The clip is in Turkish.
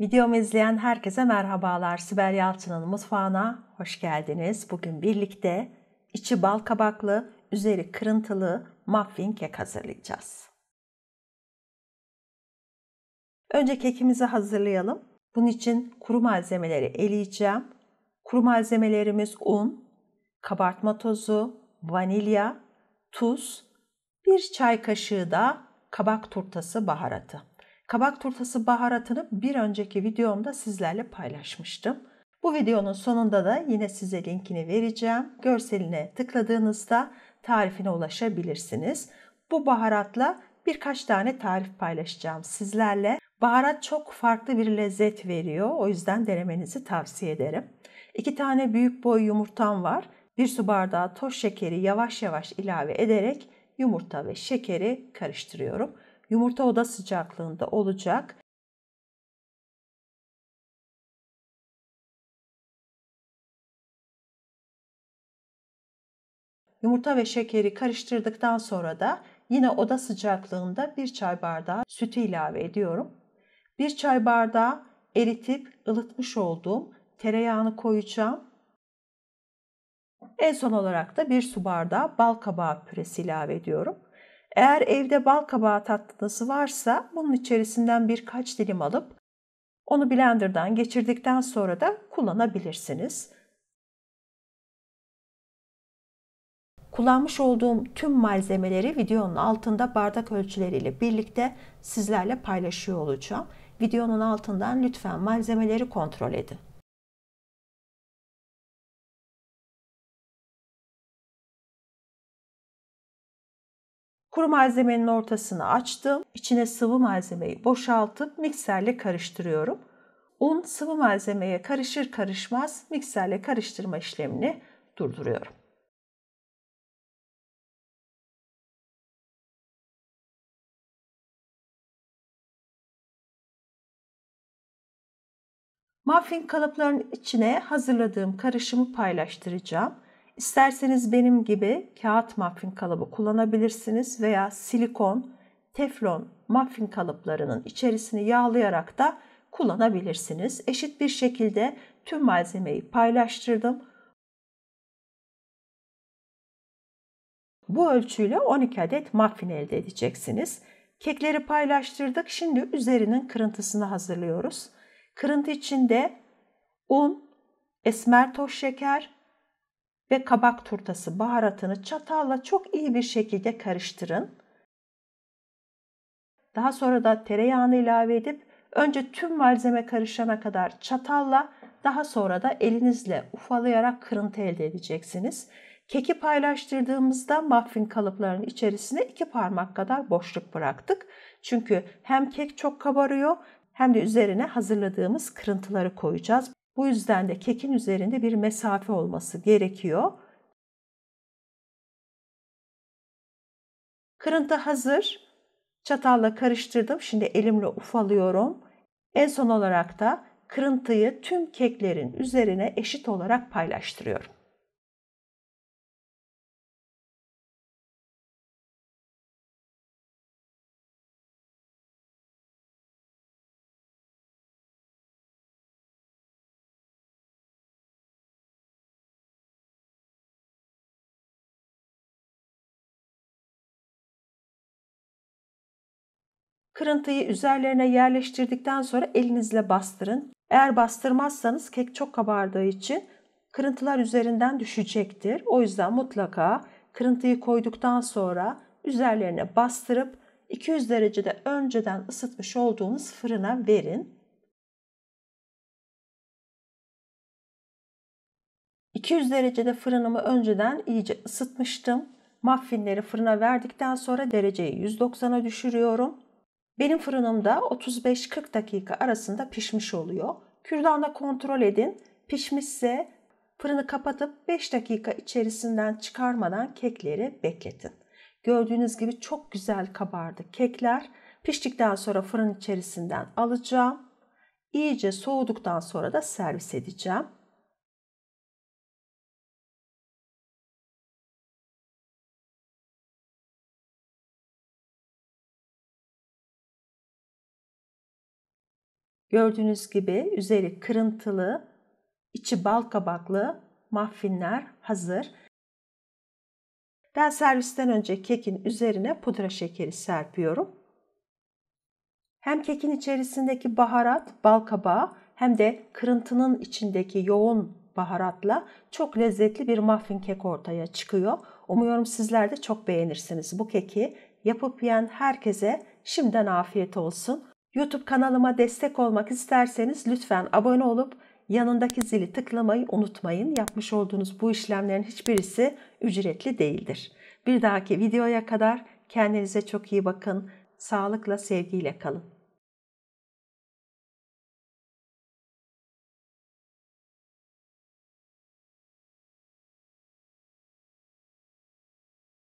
Videomu izleyen herkese merhabalar. Sibel Yalçın'ın mutfağına hoş geldiniz. Bugün birlikte içi bal kabaklı, üzeri kırıntılı muffin kek hazırlayacağız. Önce kekimizi hazırlayalım. Bunun için kuru malzemeleri eleyeceğim. Kuru malzemelerimiz un, kabartma tozu, vanilya, tuz, 1 çay kaşığı da kabak turtası baharatı. Kabak turtası baharatını bir önceki videomda sizlerle paylaşmıştım. Bu videonun sonunda da yine size linkini vereceğim. Görseline tıkladığınızda tarifine ulaşabilirsiniz. Bu baharatla birkaç tane tarif paylaşacağım sizlerle. Baharat çok farklı bir lezzet veriyor. O yüzden denemenizi tavsiye ederim. 2 tane büyük boy yumurtam var. 1 su bardağı toz şekeri yavaş yavaş ilave ederek yumurta ve şekeri karıştırıyorum. Yumurta oda sıcaklığında olacak. Yumurta ve şekeri karıştırdıktan sonra da yine oda sıcaklığında 1 çay bardağı sütü ilave ediyorum. 1 çay bardağı eritip ılıtmış olduğum tereyağını koyacağım. En son olarak da 1 su bardağı bal kabağı püresi ilave ediyorum. Eğer evde bal kabağı tatlısı varsa bunun içerisinden birkaç dilim alıp onu blenderdan geçirdikten sonra da kullanabilirsiniz. Kullanmış olduğum tüm malzemeleri videonun altında bardak ölçüleriyle birlikte sizlerle paylaşıyor olacağım. Videonun altından lütfen malzemeleri kontrol edin. Kuru malzemenin ortasını açtım. İçine sıvı malzemeyi boşaltıp mikserle karıştırıyorum. Un sıvı malzemeye karışır karışmaz mikserle karıştırma işlemini durduruyorum. Muffin kalıplarının içine hazırladığım karışımı paylaştıracağım. İsterseniz benim gibi kağıt muffin kalıbı kullanabilirsiniz veya silikon, teflon muffin kalıplarının içerisini yağlayarak da kullanabilirsiniz. Eşit bir şekilde tüm malzemeyi paylaştırdım. Bu ölçüyle 12 adet muffin elde edeceksiniz. Kekleri paylaştırdık. Şimdi üzerinin kırıntısını hazırlıyoruz. Kırıntı içinde un, esmer toz şeker ve kabak turtası baharatını çatalla çok iyi bir şekilde karıştırın. Daha sonra da tereyağını ilave edip önce tüm malzeme karışana kadar çatalla, daha sonra da elinizle ufalayarak kırıntı elde edeceksiniz. Keki paylaştırdığımızda muffin kalıplarının içerisine 2 parmak kadar boşluk bıraktık. Çünkü hem kek çok kabarıyor hem de üzerine hazırladığımız kırıntıları koyacağız. Bu yüzden de kekin üzerinde bir mesafe olması gerekiyor. Kırıntı hazır. Çatalla karıştırdım. Şimdi elimle ufalıyorum. En son olarak da kırıntıyı tüm keklerin üzerine eşit olarak paylaştırıyorum. Kırıntıyı üzerlerine yerleştirdikten sonra elinizle bastırın. Eğer bastırmazsanız kek çok kabardığı için kırıntılar üzerinden düşecektir. O yüzden mutlaka kırıntıyı koyduktan sonra üzerlerine bastırıp 200 derecede önceden ısıtmış olduğunuz fırına verin. 200 derecede fırınımı önceden iyice ısıtmıştım. Muffinleri fırına verdikten sonra dereceyi 190'a düşürüyorum. Benim fırınımda 35-40 dakika arasında pişmiş oluyor. Kürdanla kontrol edin. Pişmişse fırını kapatıp 5 dakika içerisinden çıkarmadan kekleri bekletin. Gördüğünüz gibi çok güzel kabardı kekler. Piştikten sonra fırın içerisinden alacağım. İyice soğuduktan sonra da servis edeceğim. Gördüğünüz gibi üzeri kırıntılı, içi bal kabaklı muffinler hazır. Ben servisten önce kekin üzerine pudra şekeri serpiyorum. Hem kekin içerisindeki baharat, bal kabağı hem de kırıntının içindeki yoğun baharatla çok lezzetli bir muffin kek ortaya çıkıyor. Umuyorum sizler de çok beğenirsiniz bu keki. Yapıp yiyen herkese şimdiden afiyet olsun. YouTube kanalıma destek olmak isterseniz lütfen abone olup yanındaki zili tıklamayı unutmayın. Yapmış olduğunuz bu işlemlerin hiçbirisi ücretli değildir. Bir dahaki videoya kadar kendinize çok iyi bakın. Sağlıkla, sevgiyle kalın.